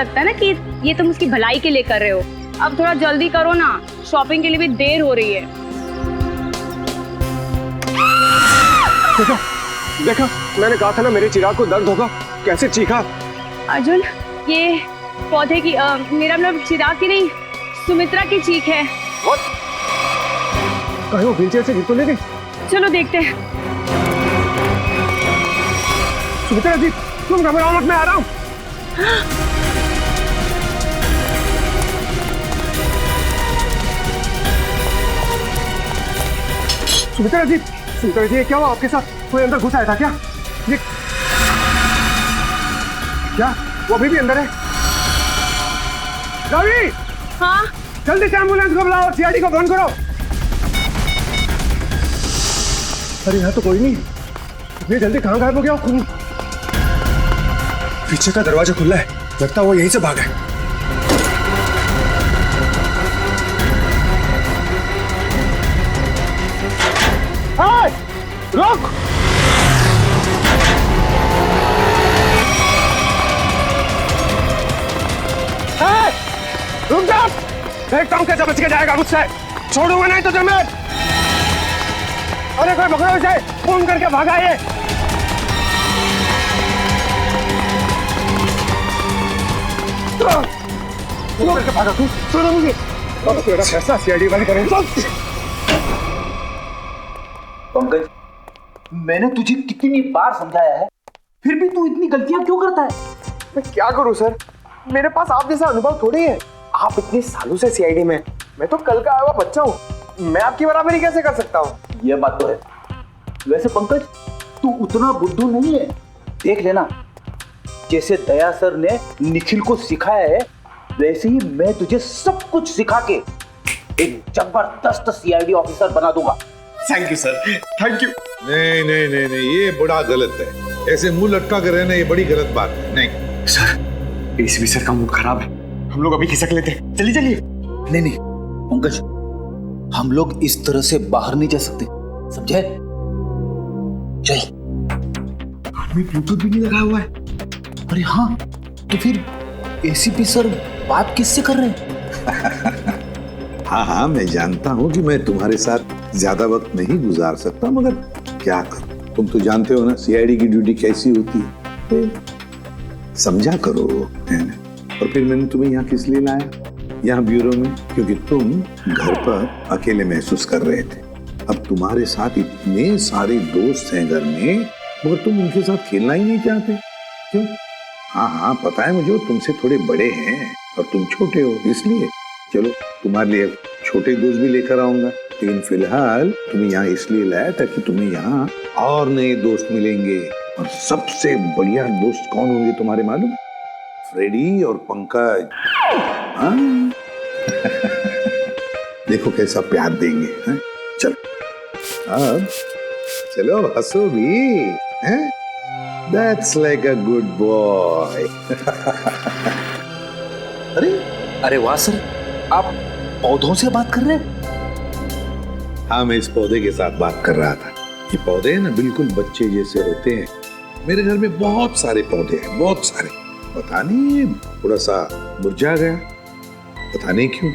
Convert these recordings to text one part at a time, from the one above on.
लगता है ना कि ये तुम उसकी भलाई के लिए कर रहे हो। अब थोड़ा जल्दी करो ना, शॉपिंग के लिए भी देर हो रही है। देखा देखा, मैंने कहा था ना मेरे चिराग को दर्द होगा, कैसे चीखा। अर्जुन, ये पौधे की मेरा मतलब चिराग की नहीं, सुमित्रा की चीख है। कहीं वो व्हीलचेयर से गिर तो नहीं गई? चलो देखते हैं। सुमित्रा जी, तुम घबराओ मत, मैं आ रहा हूँ। सुमित्रा जी, क्या हुआ आपके साथ? कोई अंदर घुस आया था क्या? ये क्या वो अभी भी अंदर है? रवि! हाँ? जल्दी से एम्बुलेंस को बुलाओ, सीआईडी को फोन करो। अरे यहाँ तो कोई नहीं, इतनी जल्दी कहाँ गायब हो गया? पीछे का दरवाजा खुला है, लगता है वो यहीं से भागा है। रुक! रुक जा! देखता हूँ कैसे बच के जाएगा मुझसे। छोड़ूंगा नहीं तुझे मैं। अरे कोई पकड़ो इसे, फोन करके भागा ये। फोन करके भागा तू, छोड़ो मुझे। अब तेरा फैसला सीआईडी वाले करेंगे। पंकज, मैंने तुझे कितनी बार समझाया है, फिर भी तू इतनी गलतियां क्यों करता है? मैं क्या करूं सर, मेरे पास आप जैसा अनुभव थोड़ी है। आप इतने सालों से सीआईडी में, मैं तो कल का आया हुआ बच्चा हूँ। मैं आपकी बराबरी कैसे कर सकता हूँ? यह बात तो है। वैसे पंकज, तू उतना बुद्धू नहीं है। देख लेना, जैसे दया सर ने निखिल को सिखाया है, वैसे ही मैं तुझे सब कुछ सिखा के एक जबरदस्त सीआईडी ऑफिसर बना दूंगा। Thank you sir, thank you. नहीं नहीं नहीं नहीं, ये बड़ा गलत है। ऐसे मुंह लटका कर रहना ये बड़ी गलत बात है। नहीं सर, एसीपी सर का मूड खराब है, हम लोग अभी खिसक लेते हैं। चलिए चलिए। नहीं नहीं पंकज, हम लोग इस तरह से बाहर नहीं जा सकते, समझे? चल। आदमी ब्लूटूथ भी नहीं लगाया हुआ है। अरे हाँ, तो फिर एसीपी सर बात किससे कर रहे हैं? हाँ हाँ, मैं जानता हूँ कि मैं तुम्हारे साथ ज्यादा वक्त नहीं गुजार सकता, मगर क्या करूं, तुम तो जानते हो ना सीआईडी की ड्यूटी कैसी होती है। समझा करो, है ना? और फिर मैंने तुम्हें यहाँ किस लिए लाया, यहाँ ब्यूरो में, क्योंकि तुम घर पर अकेले महसूस कर रहे थे। अब तुम्हारे साथ इतने सारे दोस्त हैं घर में, मगर तुम उनके साथ खेलना ही नहीं चाहते, क्यों? हाँ हाँ पता है मुझे, तुमसे थोड़े बड़े हैं और तुम छोटे हो, इसलिए चलो तुम्हारे लिए छोटे दोस्त भी लेकर आऊंगा। लेकिन फिलहाल तुम्हें यहाँ इसलिए लाया ताकि तुम्हें यहाँ और नए दोस्त मिलेंगे। और सबसे बढ़िया दोस्त कौन होंगे तुम्हारे मालूम? फ्रेडी और पंकज। हाँ? देखो कैसा प्यार देंगे। हाँ? चलो अब चलो हंसो भी, हैं? That's like a good boy. अरे वाह सर, आप पौधों से बात कर रहे हैं? हाँ, मैं इस पौधे के साथ बात कर रहा था। ये पौधे ना बिल्कुल बच्चे जैसे होते हैं। मेरे घर में बहुत सारे पौधे हैं, बहुत सारे। पता नहीं थोड़ा सा मुरझा गया, पता नहीं क्यों।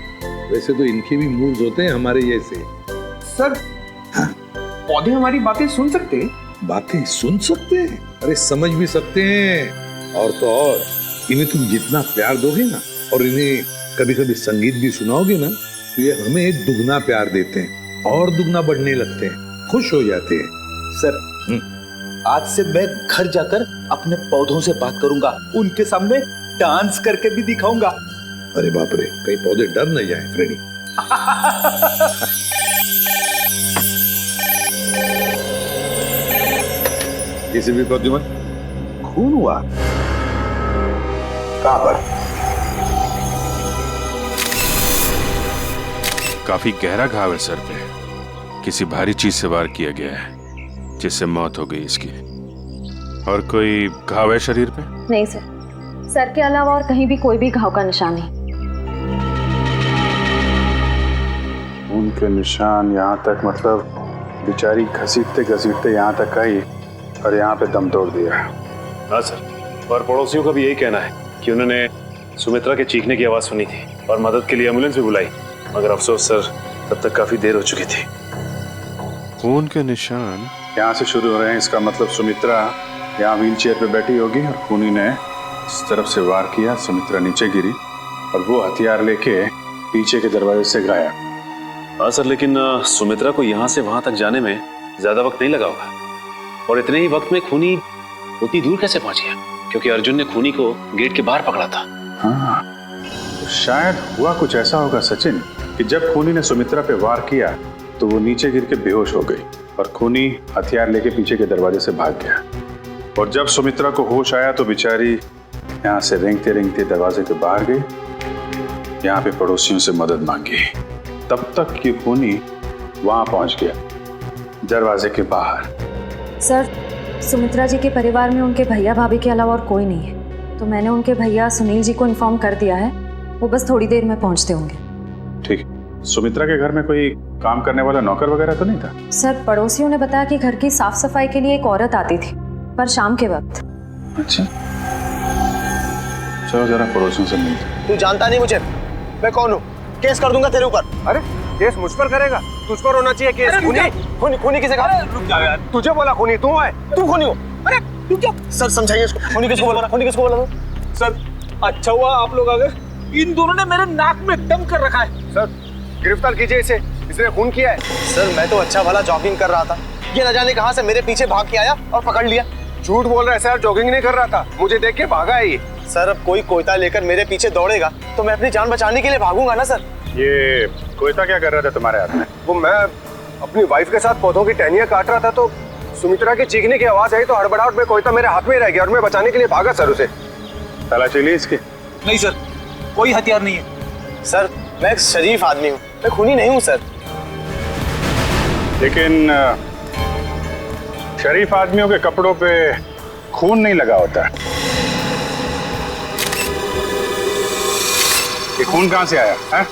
वैसे तो इनके भी मूड्स होते हैं हमारे जैसे। सर, हाँ? पौधे हमारी बातें सुन सकते हैं? बातें सुन सकते हैं? अरे समझ भी सकते हैं। और तो और इन्हें तुम जितना प्यार दोगे ना, और इन्हें कभी कभी संगीत भी सुनाओगे ना, तो ये हमें दुगना प्यार देते हैं और दुगना बढ़ने लगते हैं, खुश हो जाते हैं। सर, आज से मैं घर जाकर अपने पौधों से बात करूंगा, उनके सामने डांस करके भी दिखाऊंगा। अरे बाप रे, कहीं पौधे डर न जाए फ्रेडी। किसी भी पौधे में खून हुआ? कहां पर? काफी गहरा घाव है सर पे, किसी भारी चीज से वार किया गया है जिससे मौत हो गई इसकी। और कोई घाव है शरीर पे? नहीं सर, सर के अलावा और कहीं भी कोई भी घाव का निशान नहीं। उनके निशान यहाँ तक, मतलब बेचारी घसीटते घसीटते यहाँ तक आई और यहाँ पे दम तोड़ दिया। हाँ सर, और पड़ोसियों का भी यही कहना है कि उन्होंने सुमित्रा के चीखने की आवाज सुनी थी और मदद के लिए एम्बुलेंस भी बुलाई, मगर अफसोस सर तब तक काफी देर हो चुकी थी। खून के निशान यहाँ से शुरू हो रहे हैं, इसका मतलब सुमित्रा यहाँ व्हील चेयर पे बैठी होगी और खूनी ने इस तरफ से वार किया, सुमित्रा नीचे गिरी और वो हथियार लेके पीछे के दरवाजे से गायब। हाँ सर, लेकिन सुमित्रा को यहाँ से वहां तक जाने में ज्यादा वक्त नहीं लगा होगा, और इतने ही वक्त में खूनी उतनी दूर कैसे पहुंच गया? क्योंकि अर्जुन ने खूनी को गेट के बाहर पकड़ा था। हाँ, तो शायद हुआ कुछ ऐसा होगा सचिन कि जब खूनी ने सुमित्रा पे वार किया तो वो नीचे गिर के बेहोश हो गई और खूनी हथियार लेके पीछे के दरवाजे से भाग गया। और जब सुमित्रा को होश आया तो बेचारी यहाँ से रेंगते रेंगते दरवाजे के बाहर गई, यहाँ पे पड़ोसियों से मदद मांगी। तब तक ये खूनी वहां पहुंच गया दरवाजे के बाहर। सर, सुमित्रा जी के परिवार में उनके भैया भाभी के अलावा और कोई नहीं है, तो मैंने उनके भैया सुनील जी को इन्फॉर्म कर दिया है, वो बस थोड़ी देर में पहुंचते होंगे। ठीक। सुमित्रा के घर में कोई काम करने वाला नौकर वगैरह तो नहीं था? सर, पड़ोसियों ने बताया कि घर की साफ सफाई के लिए एक औरत आती थी, पर शाम के वक्त। अच्छा, चलो जरा पड़ोसियों से मिलते। तू जानता नहीं मुझे, मैं कौन हूँ? केस कर दूंगा तेरे ऊपर। अरे केस मुझ पर करेगा? तुझ पर होना चाहिए केस। खूनी खूनी किसे कहा? रुक जा यार, तुझे बोला खूनी, तू है, तू खूनी हो। अरे तू क्या? सर समझाइए इसको, खूनी किसको बोला? खूनी किसको बोला? सर अच्छा हुआ आप लोग आ गए, इन दोनों ने मेरे नाक में दम कर रखा है। सर गिरफ्तार कीजिए इसे, इसने खून किया है। सर मैं तो अच्छा भला जॉगिंग कर रहा था, ये न जाने कहां से मेरे पीछे भाग के आया और पकड़ लिया। झूठ बोल रहा है सर, जॉगिंग नहीं कर रहा था, मुझे देख के भागा है ये। सर अब कोई कोयता लेकर मेरे पीछे दौड़ेगा तो मैं अपनी जान बचाने के लिए भागूंगा ना सर। ये कोयता क्या कर रहा था तुम्हारे हाथ में? वो मैं अपनी वाइफ के साथ पौधों की टहनियां काट रहा था तो सुमित्रा के चीखने की आवाज आई तो हड़बड़ाहट में कोयता मेरे हाथ में रह गया और मैं बचाने के लिए भागा सर उसे। तलाशी ली इसकी? नहीं सर, कोई हथियार नहीं है। सर मैं एक शरीफ आदमी हूँ, मैं खूनी नहीं हूँ सर। लेकिन शरीफ आदमियों के कपड़ों पे खून नहीं लगा होता। ये खून कहाँ से आया है?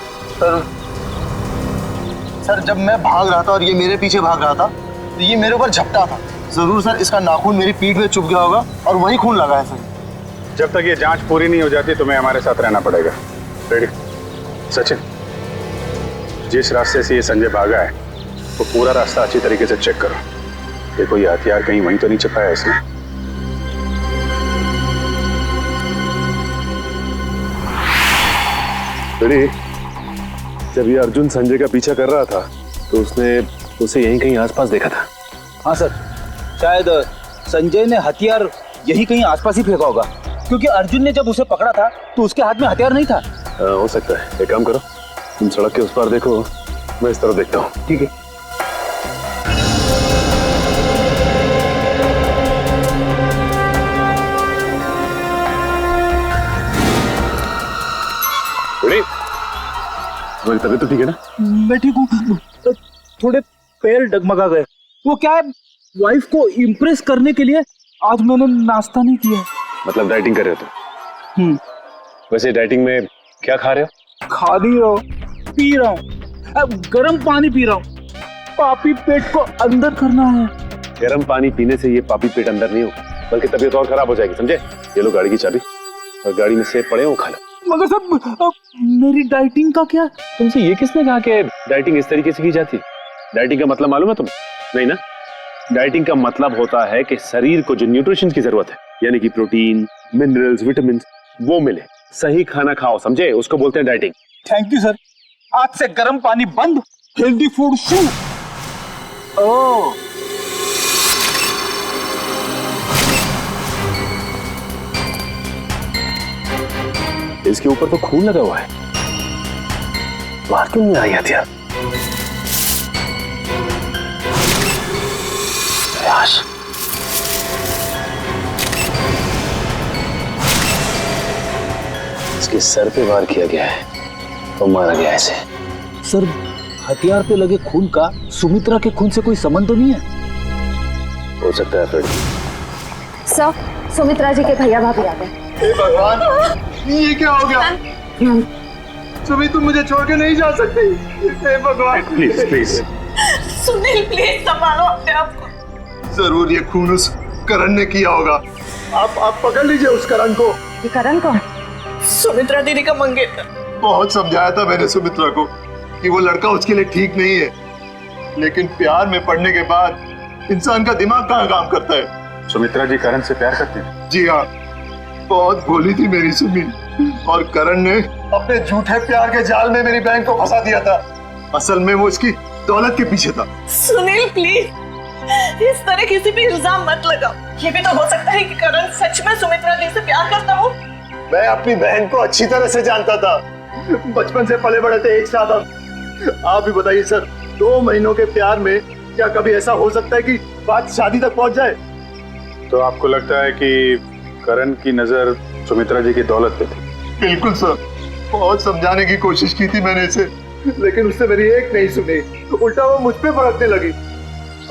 सर जब मैं भाग रहा था और ये मेरे पीछे भाग रहा था तो ये मेरे ऊपर झपटा था। जरूर सर इसका नाखून मेरी पीठ में चुभ गया होगा और वही खून लगा है सर। जब तक ये जांच पूरी नहीं हो जाती तुम्हें हमारे साथ रहना पड़ेगा। रेडी? सचिन, जिस रास्ते से ये संजय भागा है वो पूरा रास्ता अच्छी तरीके से चेक करो, देखो ये हथियार कहीं वहीं तो नहीं छिपाया इसने। रेडी? जब ये अर्जुन संजय का पीछा कर रहा था तो उसने उसे यहीं कहीं आसपास देखा था। हाँ सर, शायद संजय ने हथियार यहीं कहीं आसपास ही फेंका होगा, क्योंकि अर्जुन ने जब उसे पकड़ा था तो उसके हाथ में हथियार नहीं था। हो सकता है। एक काम करो, तुम सड़क के उस पार देखो, मैं इस तरफ देखता हूँ। ठीक है। तुम्हारी तबीयत तो ठीक है ना? मैं ठीक हूँ, थोड़े पैर डगमगा गए। वो क्या है, वाइफ को इम्प्रेस करने के लिए आज मैंने नाश्ता नहीं किया। मतलब डाइटिंग कर रहे हो तुम? वैसे डाइटिंग में क्या खा रहे हो? खा नहीं रहा हूँ, पी रहा हूँ। अब गर्म पानी पी रहा हूँ, पापी पेट को अंदर करना है। गर्म पानी पीने से ये पापी पेट अंदर नहीं होगा, बल्कि तबीयत और खराब हो जाएगी, समझे? ये लो गाड़ी की चाबी और गाड़ी में सेब पड़े हो, खा लो। मगर सर मेरी डाइटिंग का क्या? तुमसे ये किसने कहा कि डाइटिंग इस तरीके से की जाती है? डाइटिंग का मतलब मालूम है तुम्हें? नहीं ना? डाइटिंग का मतलब होता है कि शरीर को जो न्यूट्रिशन की जरूरत है, यानी कि प्रोटीन, मिनरल्स, विटामिन, वो मिले। सही खाना खाओ, समझे? उसको बोलते हैं डाइटिंग। थैंक यू सर, आज से गर्म पानी बंद, हेल्दी फूड शुरू। ओह, इसके ऊपर तो खून लगा हुआ है, बाहर क्यों नहीं आई हथियार? प्रयास। इसके सर पे वार किया गया है तो मारा गया ऐसे। सर हथियार पे लगे खून का सुमित्रा के खून से कोई संबंध तो नहीं है? हो सकता है फ्रेड। सर, सुमित्रा जी के भैया भाभी आ गए। हे भगवान, ये क्या हो गया? सुमी तुम मुझे छोड़ के नहीं जा सकती। हे भगवान प्लीज प्लीज। सुनील प्लीज संभालो अपने आप को। जरूर ये खून उस करण ने किया होगा। आप पकड़ लीजिए उस करण को। ये करण कौन? सुमित्रा दीदी का मंगेतर। बहुत समझाया था मैंने सुमित्रा को कि वो लड़का उसके लिए ठीक नहीं है, लेकिन प्यार में पड़ने के बाद इंसान का दिमाग कहाँ काम करता है। सुमित्रा जी करण से प्यार करती हैं? जी हाँ, बहुत भोली थी मेरी सुमी, और करण ने अपने झूठे प्यार के जाल में मेरी बहन को फंसा दिया था। असल में वो इसकी दौलत के पीछे था। सुनील प्लीज इस तरह किसी भी इल्जाम मत लगाओ। ये भी तो हो सकता है कि करण सच में सुमित्रा दी से प्यार करता हो। मैं अपनी बहन को अच्छी तरह से जानता था, बचपन से पले बड़े थे एक साथ। आप भी बताइए सर, 2 महीनों के प्यार में क्या कभी ऐसा हो सकता है कि बात शादी तक पहुंच जाए? तो आपको लगता है कि करण की नजर सुमित्रा जी की दौलत पे थी? बिल्कुल सर, बहुत समझाने की कोशिश की थी मैंने इसे, लेकिन उसने मेरी एक नहीं सुनी, उल्टा वो मुझ पे भड़कने लगी।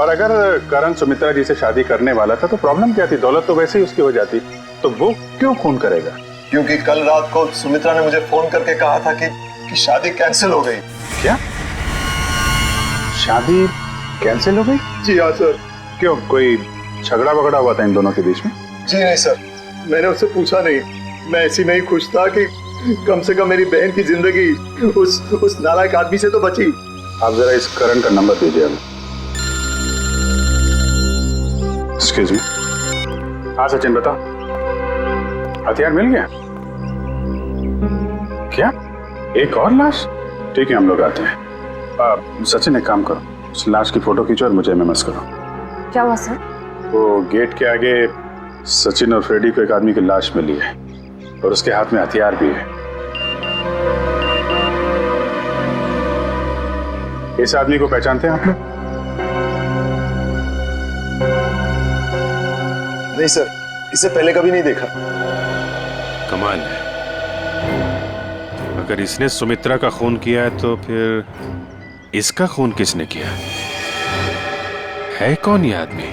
और अगर करण सुमित्रा जी से शादी करने वाला था तो प्रॉब्लम क्या थी? दौलत तो वैसे ही उसकी हो जाती, तो वो क्यों खून करेगा? क्योंकि कल रात को सुमित्रा ने मुझे फोन करके कहा था कि शादी कैंसिल हो गई। क्या? शादी कैंसिल हो गई? जी हाँ सर। क्यों, कोई झगड़ा वगड़ा हुआ था इन दोनों के बीच में? जी नहीं सर, मैंने उससे पूछा नहीं। मैं ऐसी में ही खुश था कि कम से कम मेरी बहन की जिंदगी उस नालायक आदमी से तो बची। आप जरा इस करण का नंबर दीजिए हमें। Excuse me. हाँ सचिन बताओ, हथियार मिल गया? क्या एक और लाश? ठीक है हम लोग आते हैं। सचिन एक काम करो, उस लाश की फोटो खींचो और मुझे एमएमएस करो। क्या हुआ सर? वो गेट के आगे सचिन और फ्रेडी को एक आदमी की लाश मिली है और उसके हाथ में हथियार भी है। इस आदमी को पहचानते हैं आप लोग? नहीं सर, इसे पहले कभी नहीं देखा। कमाल है, अगर इसने सुमित्रा का खून किया है तो फिर इसका खून किसने किया? है कौन ये आदमी?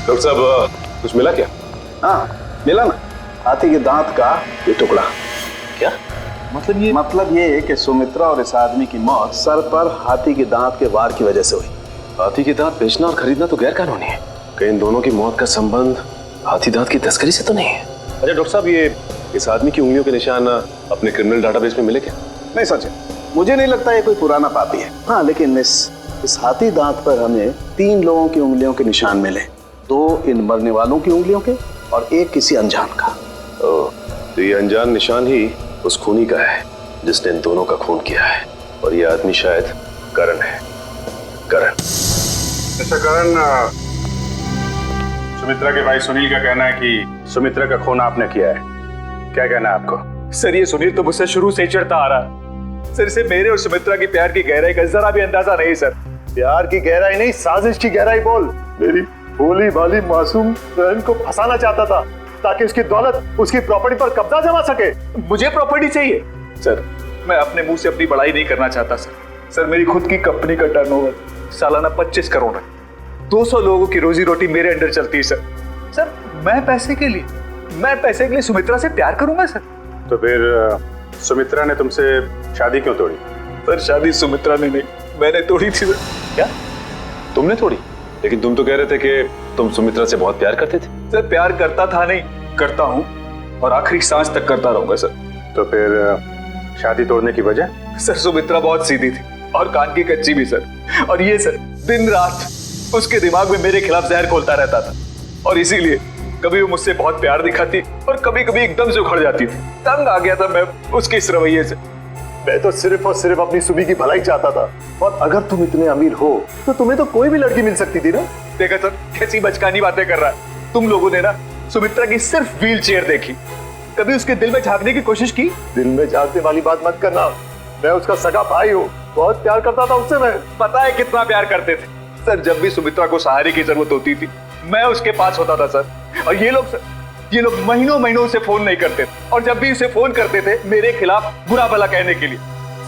डॉक्टर साहब कुछ मिला क्या? हाँ मिला ना, हाथी के दांत का ये टुकड़ा। क्या मतलब ये है कि सुमित्रा और इस आदमी की मौत सर पर हाथी के दांत के वार की वजह से हुई। हाथी के दांत बेचना और खरीदना तो गैर कानूनी है। कहीं इन दोनों की मौत का संबंध हाथी दांत की तस्करी से तो नहीं है? अच्छा डॉक्टर साहब, ये इस आदमी की उंगलियों के निशान अपने क्रिमिनल डाटाबेस में मिले क्या? नहीं सच, मुझे नहीं लगता ये कोई पुराना पापी है। हाँ लेकिन इस हाथी दांत पर हमें 3 लोगों की उंगलियों के निशान मिले, 2 इन मरने वालों की उंगलियों के और 1 किसी अनजान का। तो ये अनजान निशान ही उस खूनी का है जिसने इन दोनों का खून किया है, और ये आदमी शायद करण है। करण। अच्छा करण, सुमित्रा के भाई सुनील का कहना है कि सुमित्रा का खून आपने किया है, क्या कहना है आपको? सर ये सुनील तो मुझसे शुरू से ही चढ़ता आ रहा है। सर इसे मेरे और सुमित्रा की प्यार की गहराई का जरा भी अंदाजा नहीं सर। प्यार की गहराई नहीं, साजिश की गहराई बोल। मेरी भोली भाली मासूम बहन को फंसाना चाहता था ताकि उसकी दौलत, उसकी प्रॉपर्टी पर कब्जा जमा सके। मुझे प्रॉपर्टी चाहिए सर, मैं अपने मुंह से अपनी बड़ाई नहीं करना चाहता सर। सर मेरी खुद की कंपनी का टर्नओवर सालाना 25 करोड़ है। 200 लोगों की रोजी रोटी मेरे अंडर चलती है सर। सर मैं पैसे के लिए सुमित्रा से प्यार करूंगा सर? तो फिर सुमित्रा ने तुमसे शादी क्यों तोड़ी? सर शादी सुमित्रा ने नहीं, मैंने तोड़ी थी सर। क्या तुमने तोड़ी? लेकिन तुम तो कह रहे थे कि तुम सुमित्रा से बहुत प्यार करते थे। सर प्यार करता था नहीं, करता हूँ और आखिरी सांस तक करता रहूंगा सर। तो फिर शादी तोड़ने की वजह? सर सुमित्रा बहुत सीधी थी और कान की कच्ची भी सर। और ये सर दिन रात उसके दिमाग में मेरे खिलाफ जहर घोलता रहता था, और इसीलिए कभी वो मुझसे बहुत प्यार दिखाती और कभी कभी एकदम से उखड़ जाती थी। तंग आ गया था मैं उसके इस रवैये से। मैं तो सिर्फ और सिर्फ अपनी सुमी की भलाई चाहता था, और अगर तुम इतने अमीर हो तो तुम्हें तो कोई भी लड़की मिल सकती थी ना। देखा सर कैसी बचकानी बातें कर रहा है। तुम लोगों ने ना सुमित्रा की सिर्फ व्हील चेयर देखी, कभी उसके दिल में झांकने की कोशिश की? दिल में झांकने वाली बात मत करना, मैं उसका सगा भाई हूँ, बहुत प्यार करता था उससे। मैं पता है कितना प्यार करते थे सर। जब भी सुमित्रा को सहारे की जरूरत होती थी मैं उसके पास होता था सर। और ये लोग महीनों महीनों से फोन नहीं करते, और जब भी उसे फोन करते थे मेरे खिलाफ बुरा भला कहने के लिए।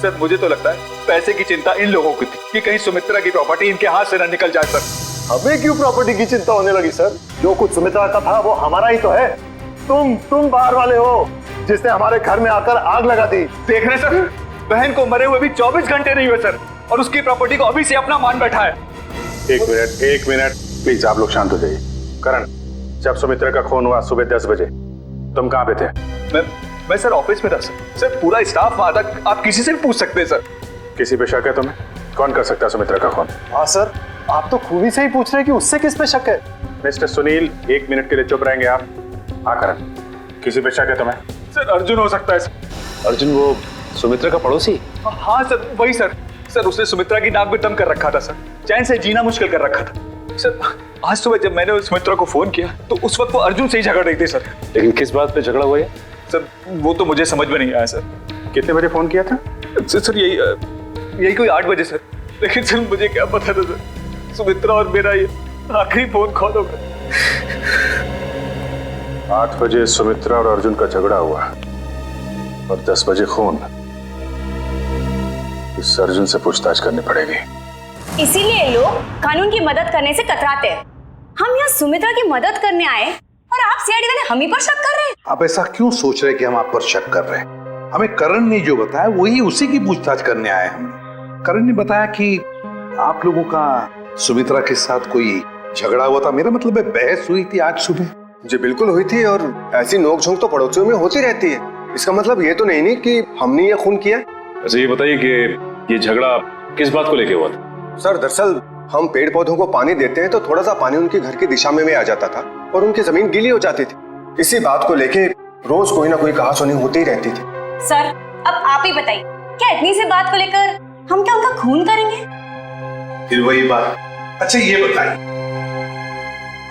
सर मुझे तो लगता है पैसे की चिंता इन लोगों की थी कि कहीं सुमित्रा की प्रॉपर्टी इनके हाथ से न निकल जाए सर। हमें क्यों प्रॉपर्टी की चिंता होने लगी सर? जो कुछ सुमित्रा का था वो हमारा ही तो है। तुम बाहर वाले हो जिसने हमारे घर में आकर आग लगा दी। देख रहे सर, बहन को मरे हुए भी 24 घंटे नहीं हुए सर, और उसकी प्रॉपर्टी को अभी से अपना मान बैठा है। एक मिनट प्लीज, आप लोग शांत हो जाइए। करण, जब सुमित्रा का खून हुआ सुबह 10 बजे, तुम कहाँ पे थे? मैं सर ऑफिस में था सर पूरा स्टाफ वहां था, आप किसी से भी पूछ सकते हैं सर। किसी पे शक है तुम्हें? कौन कर सकता है सुमित्रा का खून? हाँ सर, आप तो खूनी से ही पूछ रहे हैं कि उससे किस पे शक है। मिस्टर सुनील, 1 मिनट के लिए चुप रहेंगे आप? हाँ करण, किसी पे शक है तुम्हें? सर अर्जुन हो सकता है सर। अर्जुन वो सुमित्रा का पड़ोसी? हाँ सर वही सर उसने सुमित्रा की नाक में दम कर रखा था सर, चैन से जीना मुश्किल कर रखा था सर। आज सुबह जब मैंने सुमित्रा को फोन किया तो उस वक्त वो अर्जुन से ही झगड़ रही थी सर। लेकिन किस बात पे झगड़ा हुआ है सर? वो तो मुझे समझ में नहीं आया सर। कितने बजे फोन किया था? सर यही कोई 8 बजे सर। लेकिन सर मुझे क्या पता था सर, सुमित्रा और मेरा ये आखिरी फोन कॉल होगा। 8 बजे सुमित्रा और अर्जुन का झगड़ा हुआ और 10 बजे खून। इस अर्जुन से पूछताछ करनी पड़ेगी। इसीलिए लोग कानून की मदद करने से कतराते हैं। हम यहाँ सुमित्रा की मदद करने आए और आप सीआईडी वाले हम ही पर शक कर रहे हैं। आप ऐसा क्यों सोच रहे हैं कि हम आप पर शक कर रहे हैं? हमें करण ने जो बताया वही उसी की पूछताछ करने आए हम। करण ने बताया कि आप लोगों का सुमित्रा के साथ कोई झगड़ा हुआ था। मेरा मतलब है बहस हुई थी आज सुबह। जी बिल्कुल हुई थी, और ऐसी नोकझोंक तो पड़ोसियों में होती रहती है। इसका मतलब ये तो नहीं कि हमने ये खून किया। अच्छा ये बताइए कि ये झगड़ा किस बात को लेके हुआ था? सर दरअसल हम पेड़ पौधों को पानी देते हैं तो थोड़ा सा पानी उनके घर की दिशा में आ जाता था और उनकी जमीन गीली हो जाती थी। इसी बात को लेके रोज कोई ना कोई कहासुनी होती ही रहती थी। सर अब आप ही बताइए, क्या इतनी सी बात को लेकर हम क्या उनका खून करेंगे? फिर वही बात। अच्छा ये बताइए,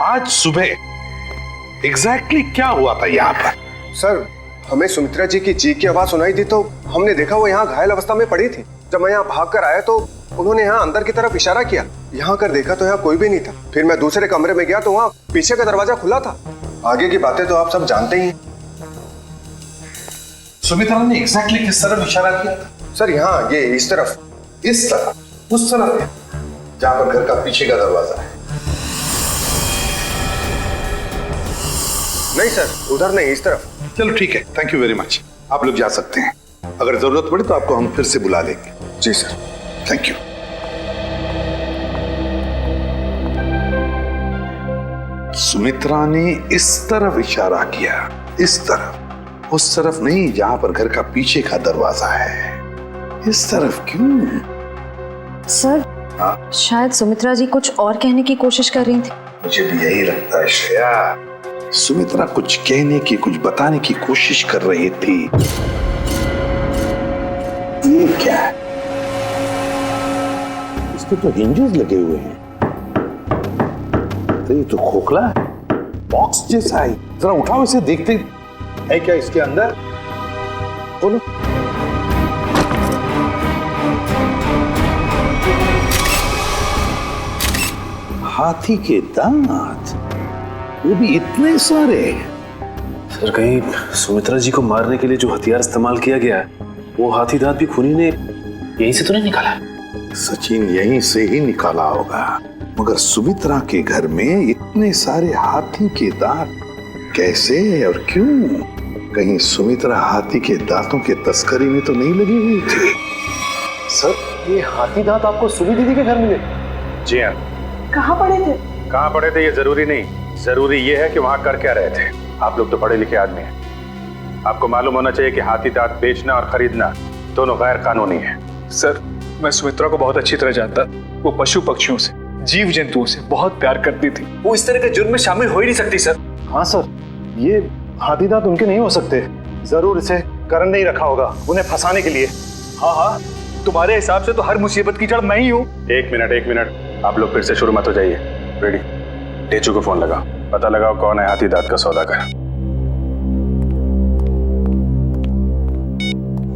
आज सुबह एग्जैक्टली क्या हुआ था यहाँ पर? सर हमें सुमित्रा जी की चीख की आवाज सुनाई दी तो हमने देखा वो यहाँ घायल अवस्था में पड़ी थी। जब मैं यहाँ भाग कर आया तो उन्होंने यहाँ अंदर की तरफ इशारा किया। यहाँ कर देखा तो यहाँ कोई भी नहीं था। फिर मैं दूसरे कमरे में गया तो वहाँ पीछे का दरवाजा खुला था। आगे की बातें तो आप सब जानते ही हैं। सुमित्रा ने एग्जैक्टली किस तरफ इशारा किया था? सर यहाँ ये इस तरफ, इस तरफ, उस तरफ है जहां पर घर का पीछे का दरवाजा है। नहीं सर उधर नहीं, इस तरफ। चलो ठीक है, थैंक यू वेरी मच। आप लोग जा सकते हैं। अगर जरूरत पड़े तो आपको हम फिर से बुला लेंगे। जी सर, थैंक यू। सुमित्रा ने इस तरफ इशारा किया, इस तरफ, उस तरफ नहीं जहां पर घर का पीछे का दरवाजा है। इस तरफ क्यों? सर शायद सुमित्रा जी कुछ और कहने की कोशिश कर रही थी। मुझे भी यही लगता है श्रेया। सुमित्रा कुछ कहने की, कुछ बताने की कोशिश कर रही थी। ये क्या है? इसके तो हिंजेस लगे हुए हैं। तो ये तो खोखला है, बॉक्स जैसा है। जरा उठाओ इसे, देखते है क्या इसके अंदर। बोलो। हाथी के दांत, वो भी इतने सारे। सर कहीं सुमित्रा जी को मारने के लिए जो हथियार इस्तेमाल किया गया है वो हाथी दांत भी खूनी ने यहीं से तो नहीं निकाला? सचिन यहीं से ही निकाला होगा, मगर सुमित्रा के घर में इतने सारे हाथी के दांत कैसे और क्यों? कहीं सुमित्रा हाथी के दांतों के तस्करी में तो नहीं लगी हुई थी? सर ये हाथी दांत आपको सुमी दीदी के घर मिले? जी हाँ। कहाँ पड़े थे? कहाँ पड़े थे ये जरूरी नहीं, जरूरी ये है कि वहां कर क्या रहे थे। आप लोग तो पढ़े लिखे आदमी हैं, आपको मालूम होना चाहिए कि हाथी दांत बेचना और खरीदना दोनों गैर कानूनी है। सर मैं सुमित्रा को बहुत अच्छी तरह जानता। वो पशु पक्षियों से, जीव जंतुओं से बहुत प्यार करती थी। वो इस तरह के जुर्म में शामिल हो ही नहीं सकती सर। हाँ सर, ये हाथी दांत उनके नहीं हो सकते। जरूर इसे करण ने ही रखा होगा उन्हें फंसाने के लिए। हाँ हाँ, तुम्हारे हिसाब से तो हर मुसीबत की जड़ मैं ही हूँ। एक मिनट, आप लोग फिर से शुरू मत हो जाइए। रेडी, टेचू को फोन लगाओ, पता लगाओ कौन है हाथी दांत का सौदागर।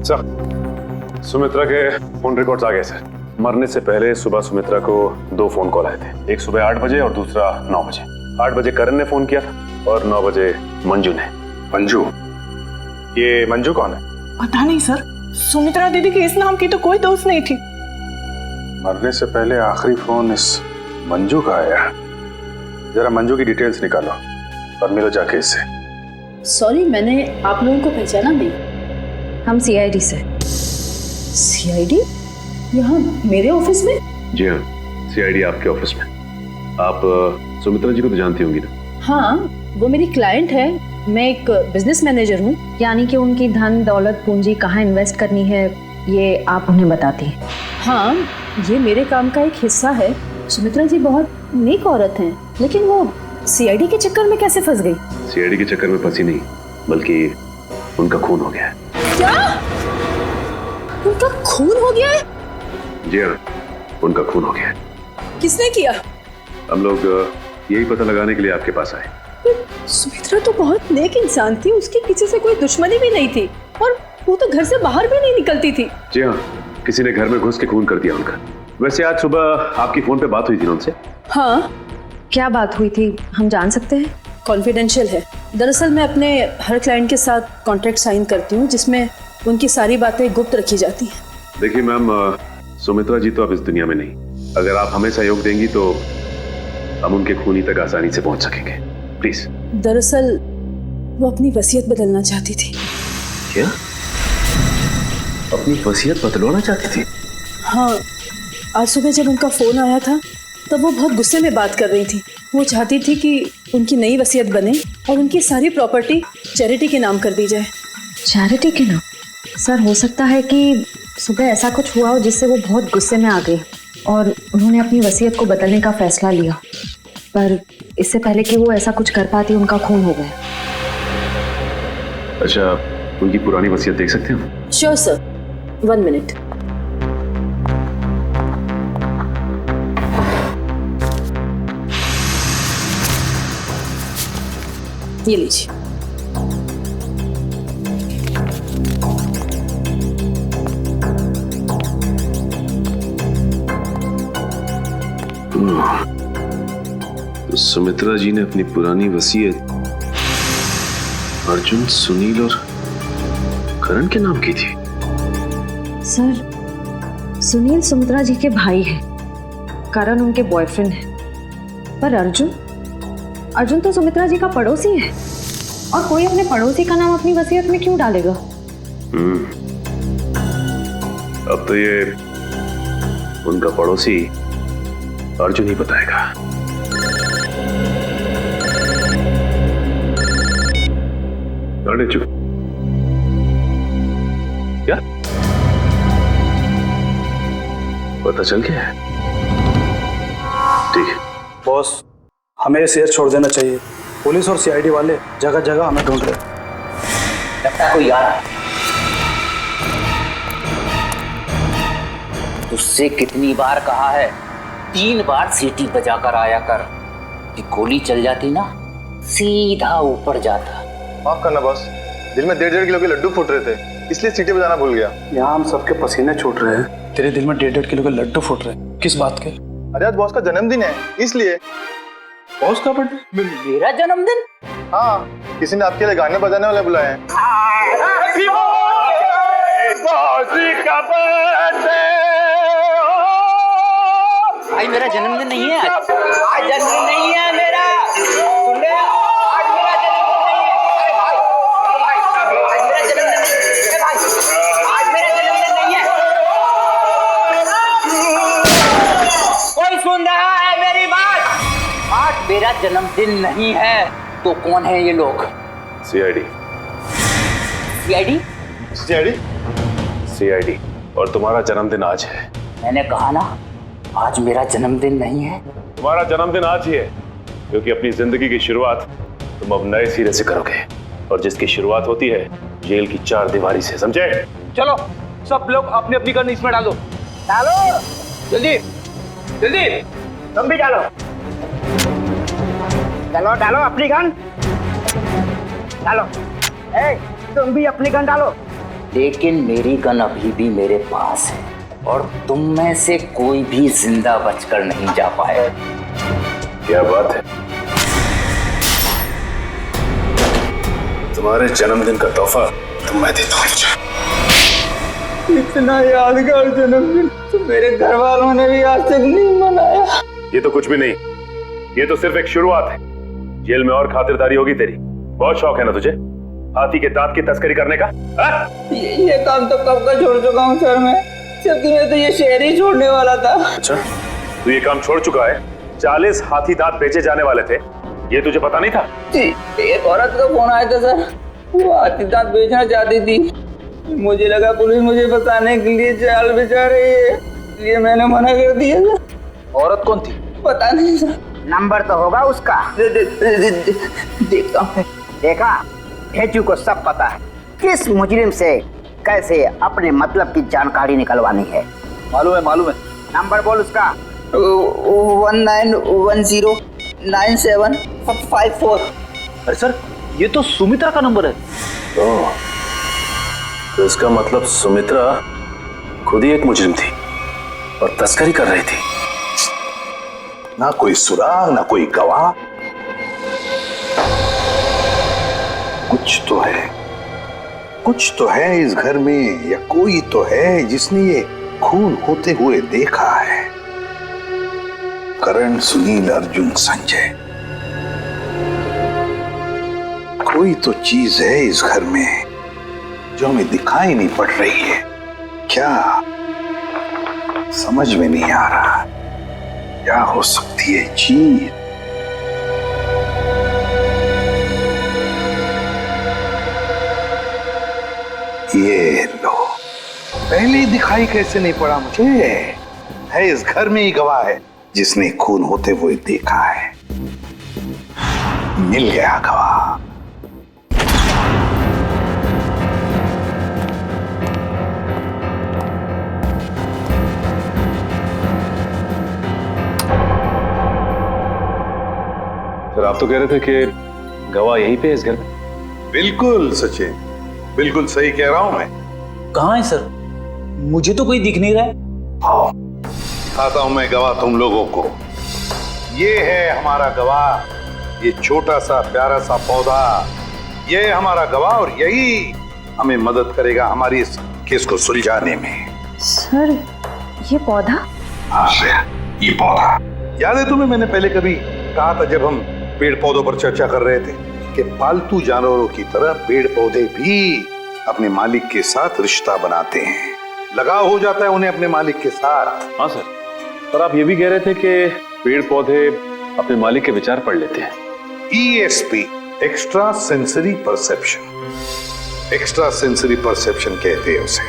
सर सुमित्रा के फोन रिकॉर्ड्स आ गए सर। मरने से पहले सुबह सुमित्रा को 2 फोन कॉल आए थे, एक सुबह 8 बजे और दूसरा 9 बजे। 8 बजे करण ने फोन किया था और 9 बजे मंजू ने। मंजू? ये मंजू कौन है? पता नहीं सर, सुमित्रा दीदी की इस नाम की तो कोई दोस्त नहीं थी। मरने से पहले आखिरी फोन इस मंजू का आया। जरा मंजू की डिटेल्स निकालो और मिलो जाके इससे। सॉरी, मैंने आप लोगों को पहचाना नहीं। हम सीआईडी से। सीआईडी? यहाँ मेरे ऑफिस में? जी हाँ, सीआईडी आपके ऑफिस में। आप सुमित्रा जी को तो जानती होंगी ना? हाँ, वो मेरी क्लाइंट है, मैं एक बिजनेस मैनेजर हूँ। यानी कि उनकी धन दौलत पूंजी कहाँ इन्वेस्ट करनी है ये आप उन्हें बताती हैं? हाँ, ये मेरे काम का एक हिस्सा है। सुमित्रा जी बहुत नेक औरत हैं, लेकिन वो सीआईडी के चक्कर में कैसे फंस गई? सीआईडी के चक्कर में फंसी नहीं, बल्कि उनका खून हो गया है। क्या? उनका खून हो गया है? जी हाँ, उनका खून हो गया है। किसने किया? हम लोग यही पता लगाने के लिए आपके पास आए। सुमित्रा तो बहुत नेक इंसान थी, उसकी किसी से कोई दुश्मनी भी नहीं थी और वो तो घर से बाहर भी नहीं निकलती थी। जी हाँ, किसी ने घर में घुस के खून कर दिया उनका। वैसे आज सुबह आपकी फोन पे बात हुई थी ना उनसे? हाँ। क्या बात हुई थी, हम जान सकते हैं? कॉन्फिडेंशियल है। दरअसल मैं अपने हर क्लाइंट के साथ कॉन्ट्रैक्ट साइन करती हूँ जिसमें उनकी सारी बातें गुप्त रखी जाती हैं। देखिए मैम, सुमित्रा जी तो अब इस दुनिया में नहीं। अगर आप हमें सहयोग देंगी तो हम उनके खूनी तक आसानी से पहुंच सकेंगे। प्लीज। दरअसल वो अपनी वसीयत बदलना चाहती थी। क्या? अपनी वसीयत बदलवाना चाहती थी? हाँ, आज सुबह जब उनका फोन आया था तब वो बहुत गुस्से में बात कर रही थी। वो चाहती थी कि उनकी नई वसीयत बने और उनकी सारी प्रॉपर्टी चैरिटी के नाम कर दी जाए। चैरिटी के नाम? सर, हो सकता है कि सुबह ऐसा कुछ हुआ हो जिससे वो बहुत गुस्से में आ गई और उन्होंने अपनी वसीयत को बदलने का फैसला लिया, पर इससे पहले कि वो ऐसा कुछ कर पाती उनका खून हो गया। अच्छा, उनकी पुरानी वसीयत देख सकते हैं? Sure sir, 1 minute. ये लीजिए। तो सुमित्रा जी ने अपनी पुरानी वसीयत अर्जुन, सुनील और करण के नाम की थी। सर, सुनील सुमित्रा जी के भाई हैं, करण उनके बॉयफ्रेंड है, पर अर्जुन तो सुमित्रा जी का पड़ोसी है और कोई अपने पड़ोसी का नाम अपनी वसीयत में क्यों डालेगा? अब तो ये उनका पड़ोसी अर्जुन ही बताएगा। अरे चुप। क्या पता चल गया है? ठीक है बॉस, हमें ये शहर छोड़ देना चाहिए। पुलिस और सीआईडी वाले जगह जगह हमें ढूंढ रहे। लगता है कोई आ रहा है। तुझसे कितनी बार कहा है, 3 बार सीटी बजाकर आया कर, कि गोली चल जाती ना सीधा ऊपर जाता। माफ करना बॉस, दिल में 1.5 किलो के लड्डू फूट रहे थे, इसलिए सीटी बजाना भूल गया। यहाँ हम सबके पसीने छूट रहे हैं, तेरे दिल में 1.5 किलो के लड्डू फूट रहे हैं। किस बात के? अरे आज बॉस का जन्मदिन है, इसलिए। बॉस का बर्थडे? मेरा जन्मदिन? हाँ, किसी ने आपके लिए गाने बजाने वाले बुलाए हैं। भाई मेरा जन्मदिन नहीं है आज जन्मदिन नहीं है मेरा। सुन रहे हो? आज मेरा जन्मदिन नहीं है। अरे भाई, आज मेरा जन्मदिन नहीं है। भाई, आज मेरा जन्मदिन नहीं है। कोई सुन रहा है मेरी बात? आज मेरा जन्मदिन नहीं है। तो कौन है ये लोग? सीआईडी। सीआईडी? सीआईडी? सीआईडी। और तुम्हारा जन्मदिन आज है। मैंने कहा ना, आज मेरा जन्मदिन नहीं है। तुम्हारा जन्मदिन आज ही है, क्योंकि अपनी जिंदगी की शुरुआत तुम अब नए सिरे से करोगे, और जिसकी शुरुआत होती है जेल की 4 दीवारी से, समझे? चलो सब लोग अपनी अपनी गन इसमें डालो। डालो जल्दी जल्दी, तुम भी डालो। डालो डालो अपनी गन डालो। ए, तुम भी अपनी गन डालो। लेकिन मेरी गन अभी भी मेरे पास है और तुम में से कोई भी जिंदा बचकर नहीं जा पाए। क्या बात है? तुम्हारे जन्मदिन का तोहफा तो मैं देता हूँ। इतना यादगार जन्मदिन तो मेरे घर वालों ने भी आज तक नहीं मनाया। ये तो कुछ भी नहीं, ये तो सिर्फ एक शुरुआत है। जेल में और खातिरदारी होगी तेरी। बहुत शौक है ना तुझे हाथी के दांत की तस्करी करने का? ये काम तो कब का छोड़ चुका हूँ सर मैं, जबकि मैं तो ये शहर ही छोड़ने वाला था। अच्छा, तू ये काम छोड़ चुका है? 40 हाथी दांत बेचे जाने वाले थे, ये तुझे पता नहीं था? जी, एक औरत का फोन आया था सर, वो हाथी-दांत बेचना चाहती थी। मुझे लगा पुलिस मुझे बताने के लिए जाल बिछा रही है, इसलिए मैंने मना कर दिया सर। औरत कौन थी? पता नहीं सर। नंबर तो होगा उसका। देखता हूँ। देखा, भेजू को सब पता है किस मुजरिम से कैसे अपने मतलब की जानकारी निकलवानी है। मालूम है, मालूम है। नंबर बोल उसका। 19109754। अरे सर, ये तो सुमित्रा का नंबर है। तो इसका मतलब सुमित्रा खुद ही एक मुजरिम थी और तस्करी कर रही थी। ना कोई सुराग, ना कोई गवाह। कुछ तो है इस घर में, या कोई तो है जिसने ये खून होते हुए देखा है। करण, सुनील, अर्जुन, संजय, कोई तो चीज है इस घर में जो हमें दिखाई नहीं पड़ रही है। क्या समझ में नहीं आ रहा, क्या हो सकती है चीज? ये लो, पहले ही दिखाई कैसे नहीं पड़ा मुझे? है इस घर में ही गवाह है जिसने खून होते हुए देखा है। मिल गया गवाह। सर, आप तो कह रहे थे कि गवाह यहीं पे है इस घर में। बिल्कुल सचिन, बिल्कुल सही कह रहा हूं मैं। कहाँ है सर? मुझे तो कोई दिख नहीं रहा है। आओ, दिखाता हूं मैं गवाह तुम लोगों को। ये है हमारा गवाह, ये छोटा सा प्यारा सा पौधा, ये है हमारा गवाह और यही हमें मदद करेगा हमारी इस केस को सुलझाने में। सर, ये पौधा? हाँ, ये पौधा याद है तुम्हें? मैंने पहले कभी कहा था जब हम पेड़ पौधों पर चर्चा कर रहे थे कि पालतू जानवरों की तरह पेड़ पौधे भी अपने मालिक के साथ रिश्ता बनाते हैं, लगाव हो जाता है उन्हें अपने मालिक के साथ। हाँ सर, पर आप ये भी कह रहे थे कि पेड़ पौधे अपने मालिक के विचार पढ़ लेते हैं। ESP, extra sensory perception, extra sensory perception कहते हैं उसे।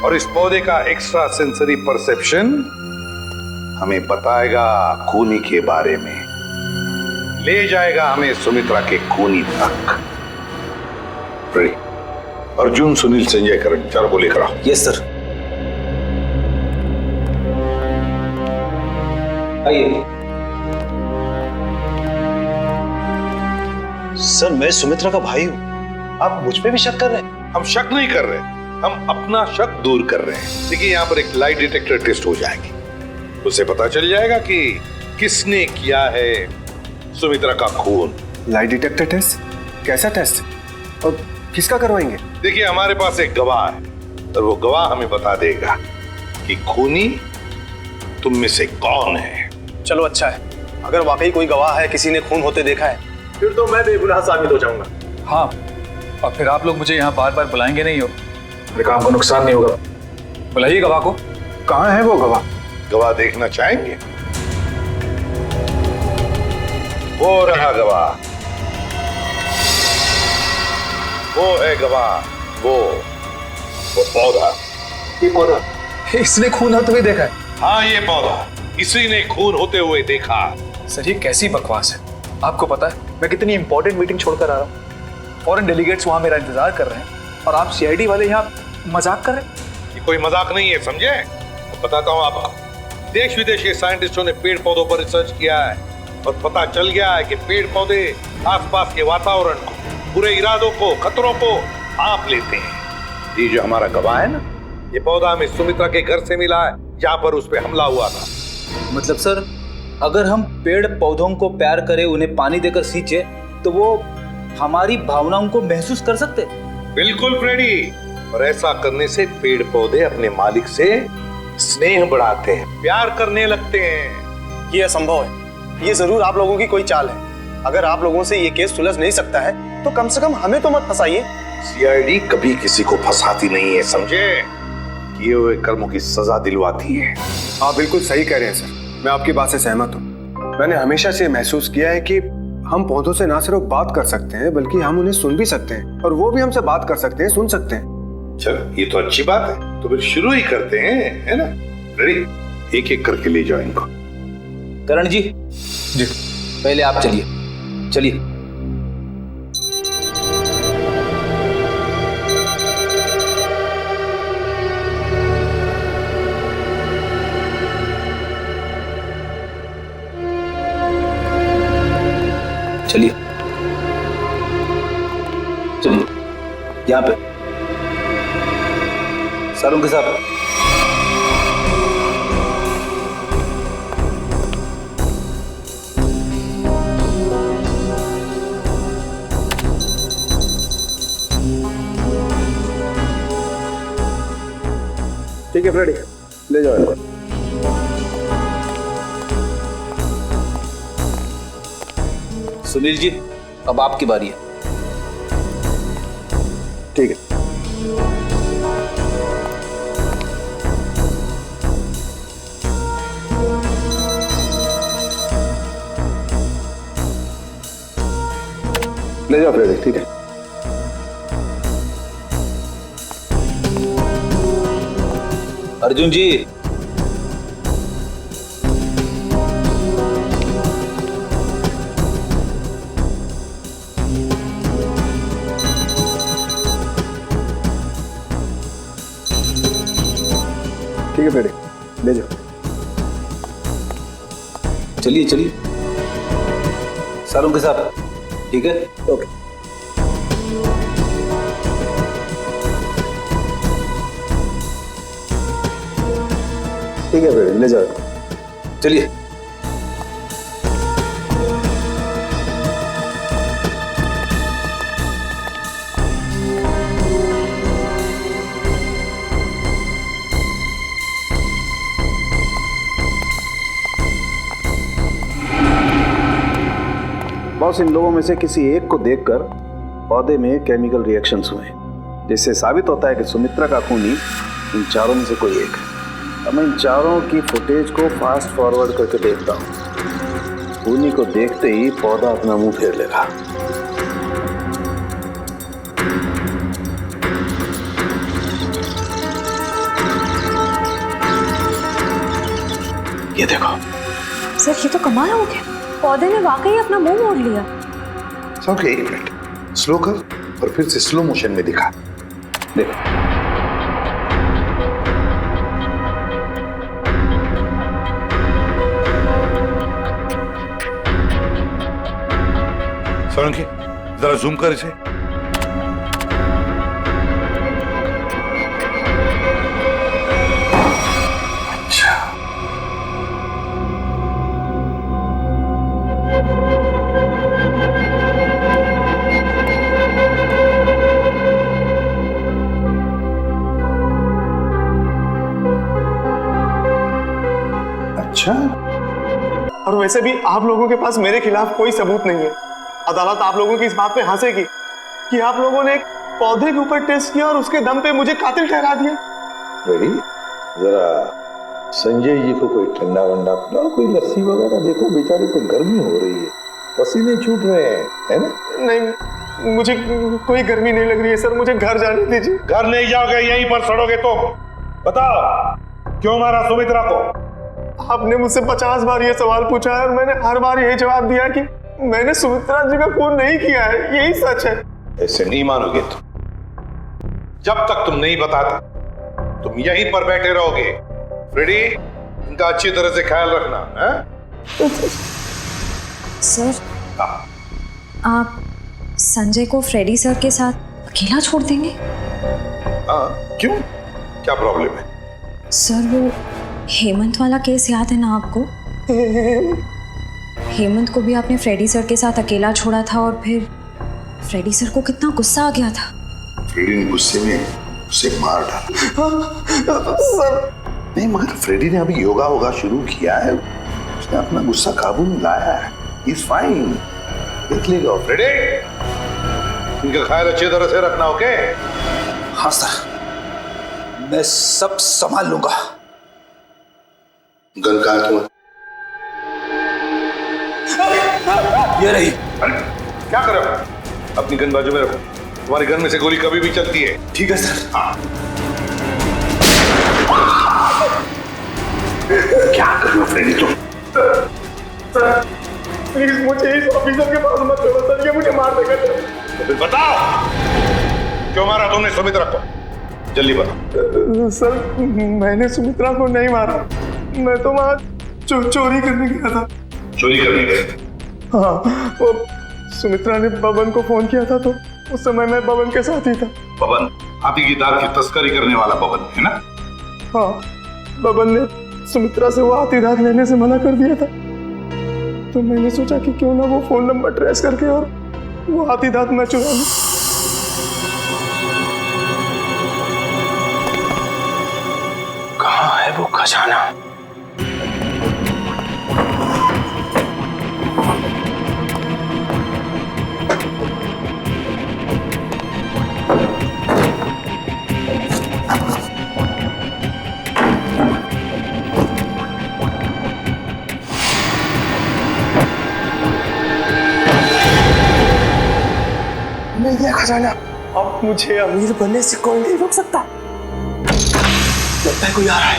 और इस पौधे का एक्स्ट्रा सेंसरी परसेप्शन हमें बताएगा खूनी के बारे में, ले जाएगा हमें सुमित्रा के खूनी तक। अर्जुन, सुनील, संजय, करण, चारों को लेकर आओ। Yes sir. आइए। सर, मैं सुमित्रा का भाई हूं, आप मुझ पे भी शक कर रहे हैं? हम शक नहीं कर रहे, हम अपना शक दूर कर रहे हैं। देखिए, यहाँ पर एक लाइट डिटेक्टर टेस्ट हो जाएगी, उसे पता चल जाएगा कि किसने किया है सुमित्रा का खून। Light detector test? कैसा टेस्ट और किसका करवाएंगे? देखिए, हमारे पास एक गवाह है और वो गवाह हमें बता देगा कि खूनी तुम में से कौन है। चलो अच्छा है, अगर वाकई कोई गवाह है, किसी ने खून होते देखा है, फिर तो मैं बेगुनाह साबित हो जाऊंगा। हाँ, और फिर आप लोग मुझे यहाँ बार बार बुलाएंगे नहीं हो, मेरे काम को नुकसान नहीं होगा। बुलाइए गवाह को। कहाँ है वो गवाह? गवाह देखना चाहेंगे? वो रहा गवाह, वो है गवाह, वो पौधा। ये पौधा? इसने खून होते हुए देखा है? हाँ, ये पौधा इसी ने खून होते हुए देखा। सर, ये कैसी बकवास है? आपको पता है मैं कितनी इंपॉर्टेंट मीटिंग छोड़कर आ रहा हूँ, फॉरेन डेलीगेट्स वहां मेरा इंतजार कर रहे हैं और आप CID वाले यहाँ मजाक कर रहे हैं? ये कोई मजाक नहीं है, समझे? तो बताता हूँ आपको, देश विदेश के साइंटिस्टों ने पेड़ पौधों पर रिसर्च किया है और पता चल गया है कि पेड़ पौधे आसपास के वातावरण को, बुरे इरादों को, खतरों को भांप लेते हैं। ये जो हमारा गवाह है ना, ये पौधा हमें सुमित्रा के घर से मिला है जहाँ पर उस पर हमला हुआ था। मतलब सर, अगर हम पेड़ पौधों को प्यार करें, उन्हें पानी देकर सींचे, तो वो हमारी भावनाओं को महसूस कर सकते? बिल्कुल फ्रेडी, और ऐसा करने से पेड़ पौधे अपने मालिक से स्नेह बढ़ाते हैं, प्यार करने लगते हैं। ये असंभव है, ये जरूर आप लोगों की कोई चाल है। अगर आप लोगों से ये केस सुलझ नहीं सकता है तो कम से कम हमें तो मत फंसाइए। CID कभी किसी को फंसाती नहीं है, समझे? किए हुए कर्मों की सजा दिलवाती है। आप बिल्कुल सही कह रहे हैं सर, मैं आपकी बात से सहमत हूँ। मैंने हमेशा से महसूस किया है कि हम पौधों से ना सिर्फ बात कर सकते हैं बल्कि हम उन्हें सुन भी सकते हैं और वो भी हमसे बात कर सकते हैं, सुन सकते हैं। चल ये तो अच्छी बात है, तो फिर शुरू ही करते हैं, है ना? रेडी? एक एक करके ले जाओ इनको। करण जी, जी पहले आप चलिए, चलिए। चलिए चलिए, यहाँ पे सारों के साथ। ठीक है फ्रेडी, ले जाओ इनको। सुनील जी, अब आपकी बारी है। ठीक है। ले जाओ फ्रेडी, ठीक है। अर्जुन जी, ठीक है फ्रेडी, ले जाओ। चलिए चलिए, सारों के साथ, ठीक है? ओके। ठीक है फ्रेडी, ले जाओ। चलिए। बॉस, इन लोगों में से किसी एक को देखकर पौधे में केमिकल रिएक्शंस हुए, जिससे साबित होता है कि सुमित्रा का खूनी इन चारों में से कोई एक है। अब मैं इन चारों की फुटेज को फास्ट फॉरवर्ड करके देखता हूँ। खूनी को देखते ही पौधा अपना मुंह फेर लेगा। ये देखो सर, ये तो कमाल हो गया, पौधे ने वाकई अपना मुंह मोड़ लिया। ओके, एक मिनट, स्लो कर और फिर से स्लो मोशन में दिखा। देखो, सोलंकी, जरा जूम कर इसे। अच्छा, अच्छा, और वैसे भी आप लोगों के पास मेरे खिलाफ कोई सबूत नहीं है। अदालत आप लोगों की इस बात पे हंसेगी कि आप लोगों ने एक पौधे के ऊपर टेस्ट किया और उसके दम पे मुझे कातिल ठहरा दिया। रेडी? जरा संजय जी को कोई ठंडा वंडा पिलाओ, कोई लस्सी वगैरह। देखो बेचारे को गर्मी हो रही है, पसीने छूट रहे हैं, है ना? नहीं, मुझे कोई गर्मी नहीं लग रही है सर, मुझे घर जाने दीजिए। घर नहीं जाओगे, यहीं पर सड़ोगे तुम। बताओ, क्यों मारा सुमित्रा को? आपने मुझसे 50 बार ये सवाल पूछा है और मैंने हर बार यही जवाब दिया कि मैंने सुमित्रा जी का खून नहीं किया है, यही सच है। ऐसे नहीं मानोगे तुम। जब तक तुम नहीं बताते तुम यहीं पर बैठे रहोगे। फ्रेडी, इनका अच्छी तरह से ख्याल रखना है? सर, आप संजय को फ्रेडी सर के साथ अकेला छोड़ देंगे? हाँ, क्यों? क्या प्रॉब्लम है? सर, वो हेमंत वाला केस याद है ना आपको? हेमंत को भी आपने फ्रेडी सर के साथ अकेला छोड़ा था और फिर फ्रेडी सर को कितना गुस्सा आ गया था। फ्रेडी ने गुस्से में उसे मार डाला। सर, नहीं, मगर फ्रेडी ने अभी योगा होगा शुरू किया है, उसने अपना गुस्सा काबू में लाया है। इज फाइन, देख लेगा। फ्रेडी, इनका ख्याल अच्छी तरह से रखना, ओके? हाँ सर, मैं सब संभाल लूंगा। गन कहाँ है तुम्हारा? ये रही। अरे क्या कर रहे हो? अपनी गन बाजू में रखो, तुम्हारी गन में से गोली कभी भी चलती है। ठीक है सर। हाँ। क्या कर रहे हो फ्रेंडी तुम? प्लीज मुझे इस ऑफिसर के पास मत छोड़ो सर, ये मुझे मार देगा। तो फिर बताओ क्यों मारा तुमने सुमित्रा को? जल्दी बताओ। सर मैंने सुमित्रा को नहीं मारा, मैं तो वहाँ चोरी करने गया था। चोरी करने गए? हाँ, वो सुमित्रा ने बबन को फोन किया था, तो उस समय मैं बबन के साथ ही था। बबन हाथी की दांत की तस्करी करने वाला बबन है ना? हाँ, बबन ने सुमित्रा से वो हाथी दांत लेने से मना कर दिया था, तो मैंने सोचा कि क्यों ना वो फोन नंबर ट्रेस करके और वो हाथी दांत मैं चुरा लूं। कहाँ है वो खजाना? मिल गया खजाना। अब मुझे अमीर बनने से कोई नहीं रोक सकता। लगता है कोई आ रहा है।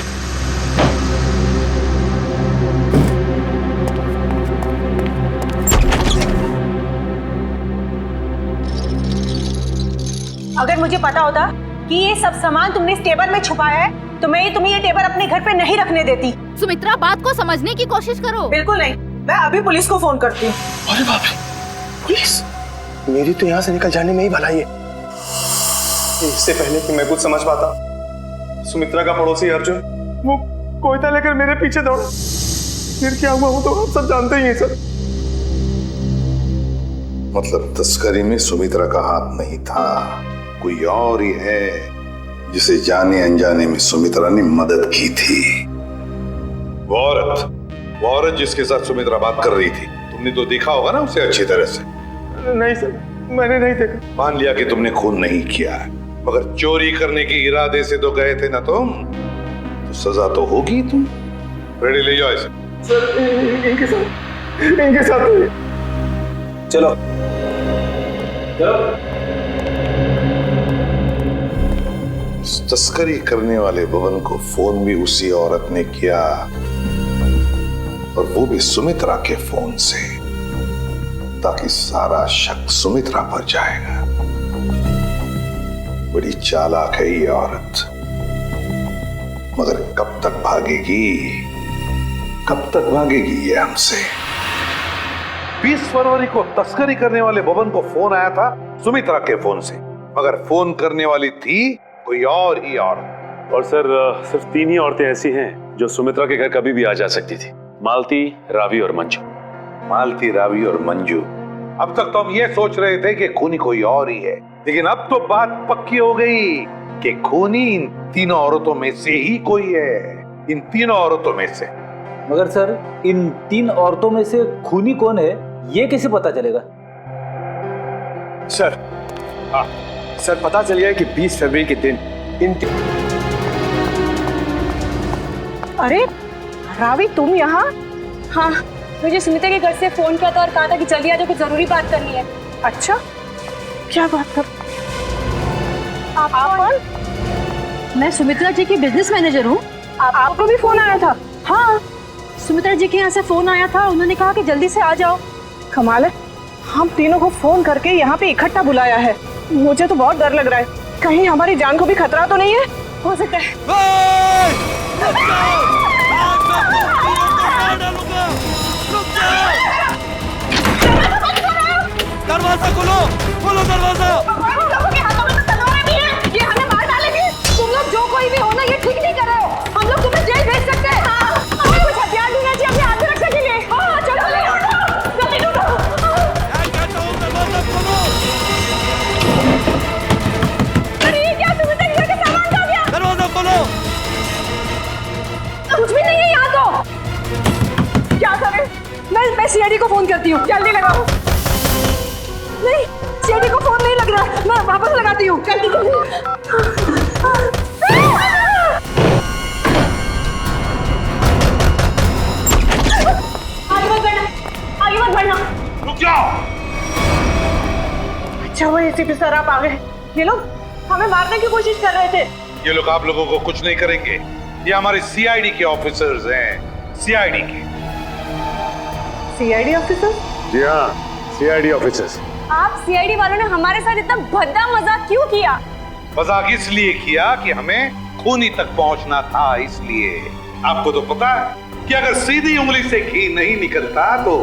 अगर मुझे पता होता कि ये सब सामान तुमने इस टेबल में छुपाया है तो मैं तुम्हें ये टेबल अपने घर पे नहीं रखने देती। सुमित्रा, बात को समझने की कोशिश करो। बिल्कुल नहीं, मैं अभी पुलिस को फोन करती हूँ। अरे बाप रे, पुलिस? मेरी तो यहाँ से निकल जाने में ही भलाई है। इससे पहले कि मैं कुछ समझ पाता, सुमित्रा का पड़ोसी अर्जुन वो कोयता लेकर मेरे पीछे दौड़ा। फिर क्या हुआ वो तो आप सब जानते ही हैं सर। मतलब तस्करी में सुमित्रा का हाथ नहीं था, कोई और ही है जिसे जाने अनजाने में सुमित्रा ने मदद की थी। वो औरत जिसके साथ सुमित्रा बात कर रही थी, तुमने तो देखा होगा ना उसे अच्छी तरह से? नहीं सर, मैंने नहीं देखा। मान लिया कि तुमने खून नहीं किया, मगर चोरी करने के इरादे से तो गए थे ना तुम, तो सजा तो होगी तुम। रेडी, ले जाओ इसे। सर इनके साथ चलो तस्करी करने वाले बबन को फोन भी उसी औरत ने किया, और वो भी सुमित्रा के फोन से, ताकि सारा शक सुमित्रा पर जाएगा। बड़ी चालाक है ये औरत, मगर कब तक भागेगी ये हमसे। 20 फरवरी को तस्करी करने वाले बबन को फोन आया था सुमित्रा के फोन से, मगर फोन करने वाली थी कोई और ही औरत। और सर सिर्फ 3 ही औरतें ऐसी हैं जो सुमित्रा के घर कभी भी आ जा सकती थी, मालती, रावी और मंजू। मालती, रावी और मंजू। अब तक तो हम ये सोच रहे थे कि खूनी कोई और ही है, लेकिन अब तो बात पक्की हो गई कि खूनी इन तीनों औरतों में से ही कोई है, इन तीनों औरतों में से। मगर सर इन 3 औरतों में से खूनी कौन है ये कैसे पता चलेगा? सर सर पता चल गया कि 20 फरवरी के दिन अरे रावी, तुम यहाँ? हाँ, मुझे सुमित्रा के घर से फोन किया था और कहा था कि जल्दी आ जाओ, कुछ जरूरी बात करनी है। अच्छा, क्या बात कर? आप कौन? मैं सुमित्रा जी की बिजनेस मैनेजर हूँ। आपको भी फोन आया था? हाँ, सुमित्रा जी के यहाँ से फोन आया था, उन्होंने कहा कि जल्दी से आ जाओ। कमाल है, हम तीनों को फोन करके यहाँ पे इकट्ठा बुलाया है। मुझे तो बहुत डर लग रहा है, कहीं हमारी जान को भी खतरा तो नहीं है? हो सकता है। दरवाजा खोलो, खोलो दरवाजा। ये हमें मार डालेंगे। तुम लोग जो कोई भी हो ना, ये ठीक नहीं कर रहे हो। हम लोग तुम्हें जेल भेज सकते हैं। हमें कुछ हथियार देना चाहिए अपनी आत्मरक्षा के लिए। हाँ, चलो जल्दी ढूंढो। दरवाजा खोलो। अरे ये क्या, सुमित्रा के घर का सामान खा गया। दरवाजा खोलो। कुछ भी नहीं है यहाँ तो। क्या करें? मैं सीआईडी को फोन करती हूँ, जल्दी लगाओ। नहीं, सीआईडी को फोन नहीं लग रहा, मैं वापस लगाती हूँ। जल्दी जल्दी। आगे मत बढ़ना, आगे मत बढ़ना। एसीपी सर आप आ गए। ये लोग हमें मारने की कोशिश कर रहे थे। ये लोग आप लोगों को कुछ नहीं करेंगे। ये हमारे सीआईडी के ऑफिसर्स हैं, सीआईडी के। CID officer? जी हाँ, सीआईडी ऑफिसर्स। आप सीआईडी वालों ने हमारे साथ इतना भद्दा मजाक क्यों किया? मजाक इसलिए किया कि हमें खूनी तक पहुंचना था, इसलिए। आपको तो पता है कि अगर सीधी उंगली से घी नहीं निकलता तो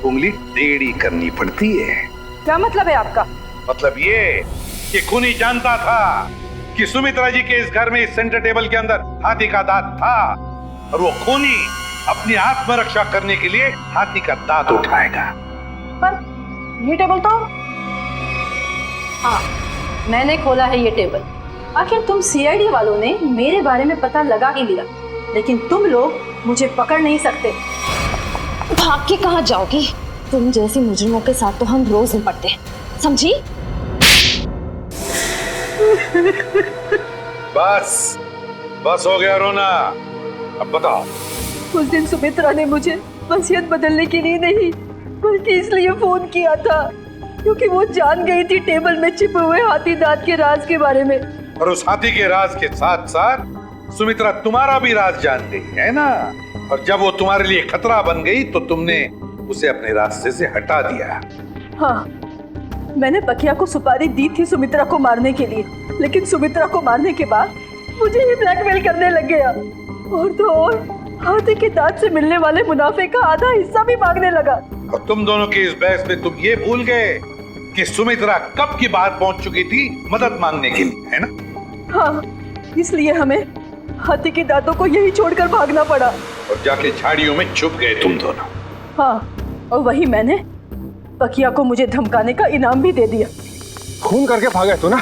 उंगली टेढ़ी करनी पड़ती है। क्या मतलब है आपका? मतलब ये कि खूनी जानता था कि सुमित्रा जी के इस घर में, इस सेंटर टेबल के अंदर हाथी का दांत था, और वो खूनी अपनी आत्मरक्षा करने के लिए हाथी का दांत उठाएगा। पर ये टेबल तो... हाँ, मैंने खोला है ये टेबल। आखिर तुम सीआईडी वालों ने मेरे बारे में पता लगा ही लिया, लेकिन तुम लोग मुझे पकड़ नहीं सकते। भाग के कहाँ जाओगी? तुम जैसे मुजरिमों के साथ तो हम रोज निपटते हैं, समझी? बस बस हो गया रोना। अब बताओ। उस दिन सुमित्रा ने मुझे वसीयत बदलने के लिए नहीं, बल्कि इसलिए फोन किया था क्योंकि वो जान गई थी टेबल में छिपे हुए हाथी दांत के राज के बारे में। और उस हाथी के राज के साथ साथ सुमित्रा तुम्हारा भी राज जान गई है ना। और जब वो तुम्हारे लिए खतरा बन गई तो तुमने उसे अपने रास्ते से हटा दिया। हाँ, मैंने पकिया को सुपारी दी थी सुमित्रा को मारने के लिए, लेकिन सुमित्रा को मारने के बाद मुझे ही ब्लैकमेल करने लग गया। और तो और हाथी के दांत से मिलने वाले मुनाफे का आधा हिस्सा भी मांगने लगा। और तुम दोनों की इस बहस में तुम ये भूल गए कि सुमित्रा कब की बात पहुंच चुकी थी मदद मांगने के लिए, है ना? हाँ, इसलिए हमें हाथी के दांतों को यही छोड़कर भागना पड़ा। और जाके झाड़ियों में छुप गए तुम दोनों। हाँ, और वही मैंने पकिया को मुझे धमकाने का इनाम भी दे दिया। खून करके भागे तो ना?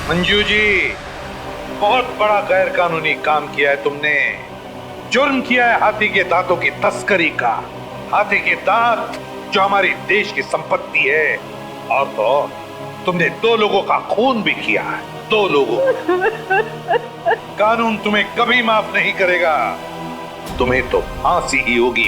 मंजू जी, बहुत बड़ा गैर कानूनी काम किया है तुमने। जुर्म किया है हाथी के दांतों की तस्करी का। हाथी के दांत जो हमारे देश की संपत्ति है, और तो तुमने 2 लोगों का खून भी किया है, 2 लोगों। कानून तुम्हें कभी माफ नहीं करेगा, तुम्हें तो फांसी ही होगी।